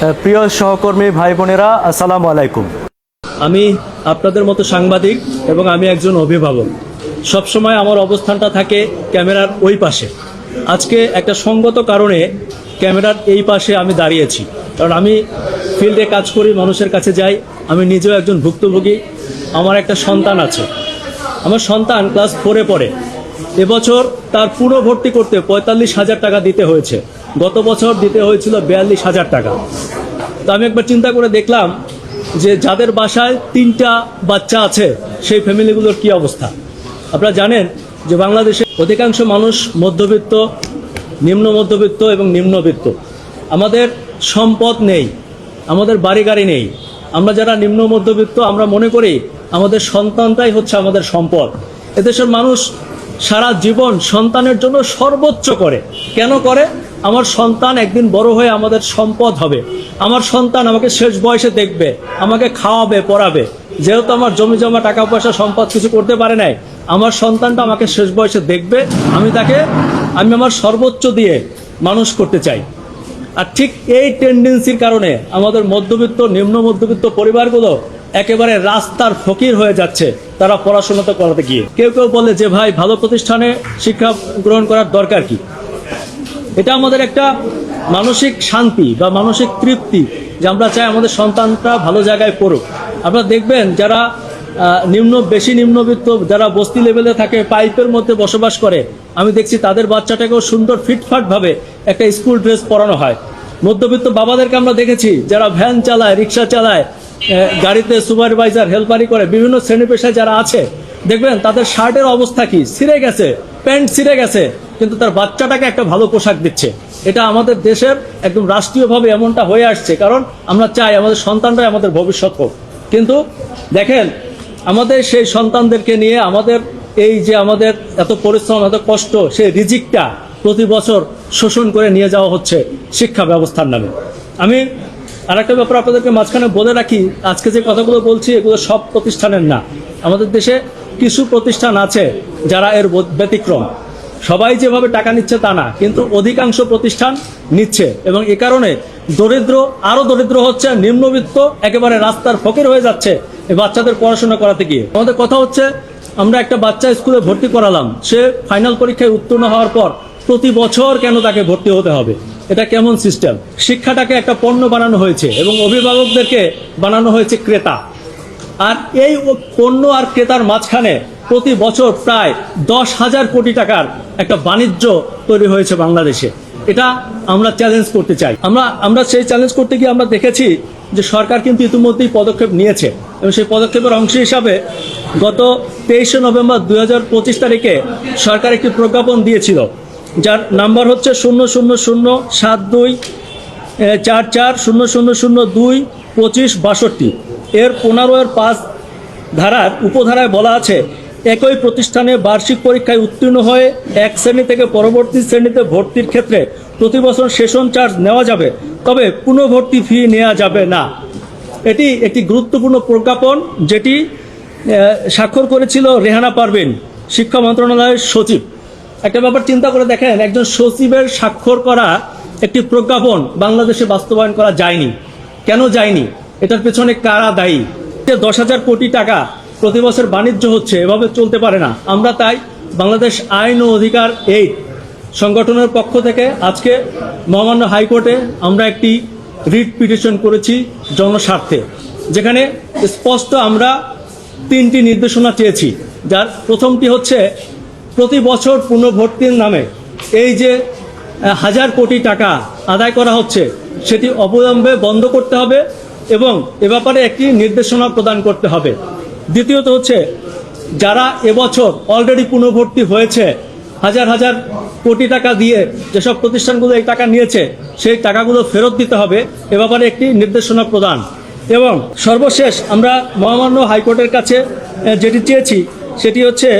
প্রিয় সহকর্মী ভাই বোনেরা, আসসালামু আলাইকুম। আমি আপনাদের মতো সাংবাদিক এবং আমি একজন অভিভাবক। সবসময় আমার অবস্থানটা থাকে ক্যামেরার ওই পাশে। আজকে একটা সঙ্গত কারণে ক্যামেরার এই পাশে আমি দাঁড়িয়েছি, কারণ আমি ফিল্ডে কাজ করি, মানুষের কাছে যাই। আমি নিজেও একজন ভুক্তভোগী। আমার একটা সন্তান আছে। আমার সন্তান ক্লাস 4-এ পড়ে। এবছর তার পুরো ভর্তি করতে 45,000 টাকা দিতে হয়েছে। গত বছর দিতে হয়েছিল 42,000 টাকা। তো আমি একবার চিন্তা করে দেখলাম যে যাদের বাসায় 3টা বাচ্চা আছে সেই ফ্যামিলিগুলোর কি অবস্থা। আপনারা জানেন যে বাংলাদেশে অধিকাংশ মানুষ মধ্যবিত্ত, নিম্ন মধ্যবিত্ত এবং নিম্নবিত্ত। আমাদের সম্পদ নেই, আমাদের বাড়ি গাড়ি নেই। আমরা যারা নিম্ন মধ্যবিত্ত আমরা মনে করি আমাদের সন্তানটাই হচ্ছে আমাদের সম্পদ। এদেশের মানুষ সারা জীবন সন্তানের জন্য সর্বোচ্চ করে। কেন করে? আমার সন্তান একদিন বড় হয়ে আমাদের সম্পদ হবে। আমার সন্তান আমাকে শেষ বয়সে দেখবে, আমাকে খাওয়াবে, পড়াবে। যেহেতু আমার জমি জমা, টাকা পয়সা, সম্পদ কিছু করতে পারে নাই, আমার সন্তানটা আমাকে শেষ বয়সে দেখবে, আমি আমার সর্বোচ্চ দিয়ে মানুষ করতে চাই। আর ঠিক এই টেন্ডেন্সির কারণে আমাদের মধ্যবিত্ত, নিম্ন মধ্যবিত্ত পরিবারগুলো একেবারে রাস্তার ফকির হয়ে যাচ্ছে তারা পড়াশোনা তো করাতে গিয়ে। কেউ কেউ বলে যে ভাই, ভালো প্রতিষ্ঠানে শিক্ষা গ্রহণ করার দরকার কি? এটা আমাদের একটা মানসিক শান্তি বা মানসিক তৃপ্তি যে আমরা চাই আমাদের সন্তানটা ভালো জায়গায় পড়ুক। আপনারা দেখবেন যারা বেশি নিম্নবিত্ত, যারা বস্তি লেভেলে থাকে, পাইপের মধ্যে বসবাস করে, আমি দেখছি তাদের বাচ্চাটাকেও সুন্দর ফিটফাটভাবে একটা স্কুল ড্রেস পরানো হয়। মধ্যবিত্ত বাবাদেরকে আমরা দেখেছি যারা ভ্যান চালায়, রিক্সা চালায়, গাড়িতে সুপারভাইজার, হেল্পারি করে, বিভিন্ন শ্রেণী পেশায় যারা আছে, দেখবেন তাদের শার্টের অবস্থা কি, ছিঁড়ে গেছে, প্যান্ট ছিঁড়ে গেছে, কিন্তু তার বাচ্চাটাকে একটা ভালো পোশাক দিচ্ছে। এটা আমাদের দেশের একদম রাষ্ট্রীয়ভাবে এমনটা হয়ে আসছে, কারণ আমরা চাই আমাদের সন্তানরাই আমাদের ভবিষ্যৎ হোক। কিন্তু দেখেন, আমাদের সেই সন্তানদেরকে নিয়ে আমাদের এত পরিশ্রম, এত কষ্ট, সেই রিজিকটা প্রতি বছর শোষণ করে নিয়ে যাওয়া হচ্ছে শিক্ষা ব্যবস্থার নামে। আমি আরেকটা ব্যাপার আপনাদেরকে মাঝখানে বলে রাখি, আজকে যে কথাগুলো বলছি এগুলো সব প্রতিষ্ঠানের না। আমাদের দেশে কিছু প্রতিষ্ঠান আছে যারা এর ব্যতিক্রম। সবাই যেভাবে টাকা নিচ্ছে তা না, কিন্তু অধিকাংশ প্রতিষ্ঠান নিচ্ছে, এবং এ কারণে আরো দরিদ্র হচ্ছে, নিম্নবিত্ত একেবারে রাস্তার ফকির হয়ে যাচ্ছে এই বাচ্চাদের পড়াশোনা করাতে গিয়ে। আমাদের কথা হচ্ছে, আমরা একটা বাচ্চা স্কুলে ভর্তি করালাম, সে ফাইনাল পরীক্ষায় উত্তীর্ণ হওয়ার পর প্রতি বছর কেন তাকে ভর্তি হতে হবে? এটা কেমন সিস্টেম? শিক্ষাটাকে একটা পণ্য বানানো হয়েছে এবং অভিভাবকদেরকে বানানো হয়েছে ক্রেতা। আর এই পণ্য আর ক্রেতার মাঝখানে প্রতি বছর প্রায় 10,000 কোটি টাকার একটা বাণিজ্য তৈরি হয়েছে বাংলাদেশে। এটা আমরা চ্যালেঞ্জ করতে চাই। আমরা সেই চ্যালেঞ্জ করতে গিয়ে আমরা দেখেছি যে সরকার কিন্তু ইতিমধ্যেই পদক্ষেপ নিয়েছে, এবং সেই পদক্ষেপের অংশ হিসাবে গত 23শে নভেম্বর 2025 তারিখে সরকার একটি প্রজ্ঞাপন দিয়েছিল, যার নাম্বার হচ্ছে 000724400022562। এর 15-5 ধারার উপধারায় বলা আছে, একই প্রতিষ্ঠানে বার্ষিক পরীক্ষায় উত্তীর্ণ হয়ে এক শ্রেণী থেকে পরবর্তী শ্রেণীতে ভর্তির ক্ষেত্রে প্রতি বছর সেশন চার্জ নেওয়া যাবে, তবে পুনঃভর্তি ফি নেওয়া যাবে না। এটি একটি গুরুত্বপূর্ণ প্রজ্ঞাপন, যেটি স্বাক্ষর করেছিল রেহানা পারভীন, শিক্ষা মন্ত্রণালয়ের সচিব। একটা ব্যাপার চিন্তা করে দেখেন, একজন সচিবের স্বাক্ষর করা একটি প্রজ্ঞাপন বাংলাদেশে বাস্তবায়ন করা যায়নি। কেন যায়নি? এটার পেছনে কারা দায়ী? 10,000 কোটি টাকা প্রতি বছর বাণিজ্য হচ্ছে, এভাবে চলতে পারে না। আমরা তাই বাংলাদেশ আইন ও অধিকার এই সংগঠনের পক্ষ থেকে আজকে মহামান্য হাইকোর্টে আমরা একটি রিট পিটিশন করেছি জনস্বার্থে, যেখানে স্পষ্ট আমরা 3টি নির্দেশনা চেয়েছি। যার প্রথমটি হচ্ছে, প্রতি বছর পুনর্ভর্তির নামে এই যে 1,000 কোটি টাকা আদায় করা হচ্ছে সেটি অবিলম্বে বন্ধ করতে হবে এবং এ ব্যাপারে একটি নির্দেশনা প্রদান করতে হবে। দ্বিতীয়ত হচ্ছে, যারা এবছর অলরেডি পুনর্ভর্তি হয়েছে, হাজার কোটি টাকা দিয়ে যেসব প্রতিষ্ঠানগুলো এই টাকা নিয়েছে সেই টাকাগুলো ফেরত দিতে হবে, এ ব্যাপারে একটি নির্দেশনা প্রদান। এবং সর্বশেষ আমরা মহামান্য হাইকোর্টের কাছে যেটি চেয়েছি সেটি হচ্ছে,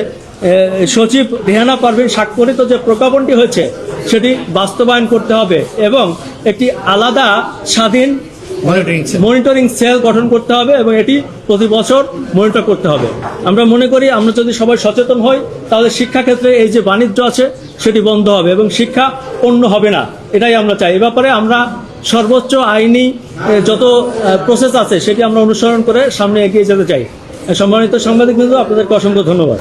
সচিব রেহানা পারভীন স্বাক্ষরিত যে প্রজ্ঞাপনটি হয়েছে সেটি বাস্তবায়ন করতে হবে এবং একটি আলাদা স্বাধীন মনিটরিং সেল গঠন করতে হবে এবং এটি প্রতি বছর মনিটর করতে হবে। আমরা মনে করি আমরা যদি সবাই সচেতন হই তাহলে শিক্ষাক্ষেত্রে এই যে বাণিজ্য আছে সেটি বন্ধ হবে এবং শিক্ষা পণ্য হবে না, এটাই আমরা চাই। এ ব্যাপারে আমরা সর্বোচ্চ আইনি যত প্রসেস আছে সেটি আমরা অনুসরণ করে সামনে এগিয়ে যেতে চাই। সম্মানিত সাংবাদিক বন্ধু, আপনাদেরকে অসংখ্য ধন্যবাদ।